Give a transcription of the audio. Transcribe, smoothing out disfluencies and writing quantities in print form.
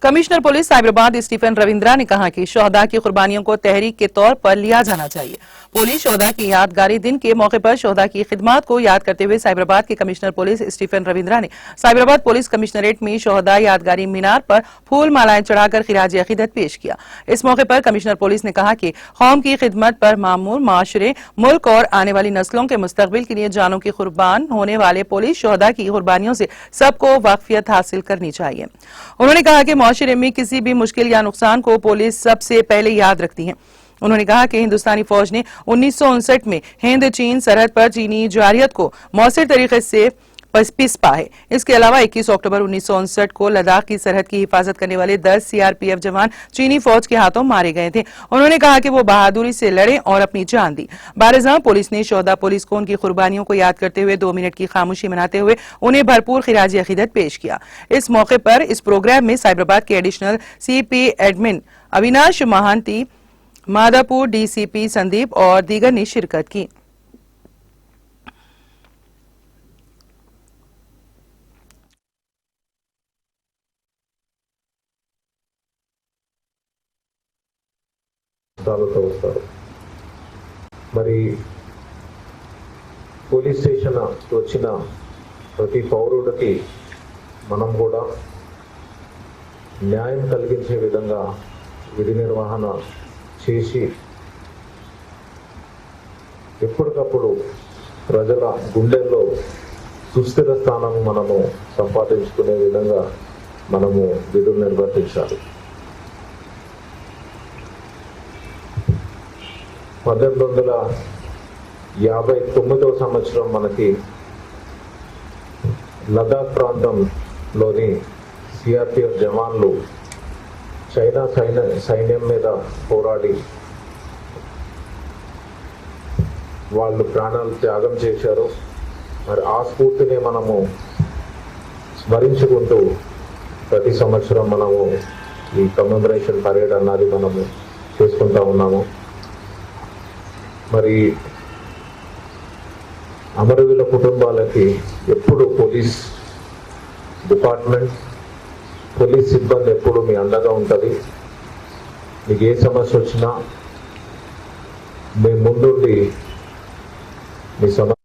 Commissioner police Cyberabad Stephen Ravindra ने कहा कि शोहदा की कुर्बानियों को तहरीक के तौर पर लिया जाना चाहिए। पुलिस शोहदा की यादगारी दिन के मौके पर शोहदा की खिदमत को याद करते हुए साइबराबाद के कमिश्नर पुलिस स्टीफन रविंद्रा ने साइबराबाद पुलिस कमिश्नरेट में शोहदा यादगारी मीनार पर फूल मालाएं चढ़ाकर खिराज अकीदत पेश किया। इस मौके पर कमिश्नर पुलिस ने कहा कि कौम की खिदमत पर मामूर माशरे, मुल्क और आने वाली नस्लों के मुस्तकबिल के लिए जानों की कुर्बान होने वाले पुलिस शोहदा की कुर्बानियों से सबको वाकफियत हासिल करनी चाहिए। उन्होंने कहा कि मुआशरे में किसी भी मुश्किल या नुकसान को पुलिस सबसे पहले याद रखती है। उन्होंने कहा कि हिंदुस्तानी फौज ने 1959 में हिंद चीन सरहद पर चीनी जारियत को मौसर तरीके से पिसपा है। इसके अलावा 21 अक्टूबर 1959 को लद्दाख की सरहद की हिफाजत करने वाले 10 सीआरपीएफ जवान चीनी फौज के हाथों मारे गए थे। उन्होंने कहा कि वो बहादुरी से लड़े और अपनी जान दी। बारजहां पुलिस ने शोहदा पुलिस को उनकी कुर्बानियों को याद करते हुए 2 मिनट की खामोशी मनाते हुए उन्हें भरपूर खिराज अकीदत पेश किया। इस मौके पर इस प्रोग्राम में साइबराबाद के additional CP admin Avinash Mohanty, Madhapur DCP Sandeep और दीगर ने शिरकत की। మరి పోలీస్ స్టేషన్ వచ్చిన ప్రతి పౌరుడికి మనం కూడా న్యాయం కలిగించే విధంగా విధి నిర్వహణ చేసి ఎప్పటికప్పుడు ప్రజల గుండెల్లో సుస్థిర స్థానం మనము సంపాదించుకునే విధంగా మనము విధులు నిర్వర్తించాలి. 1859వ సంవత్సరం మనకి లదాఖ్ ప్రాంతంలోని సిఆర్పిఎఫ్ జవాన్లు చైనా సైన్యం మీద పోరాడి వాళ్ళు ప్రాణాలు త్యాగం చేశారు. మరి ఆ స్ఫూర్తిని మనము స్మరించుకుంటూ ప్రతి సంవత్సరం మనము ఈ కమెమరేషన్ పరేడ్ అన్నది మనము చేసుకుంటా ఉన్నాము. మరి అమరవీరుల కుటుంబాలకి ఎప్పుడు పోలీస్ డిపార్ట్మెంట్, పోలీస్ సిబ్బంది ఎప్పుడు మీ అండగా ఉంటుంది. మీకు ఏ సమస్య వచ్చినా మీ ముందుండి మీ సమస్య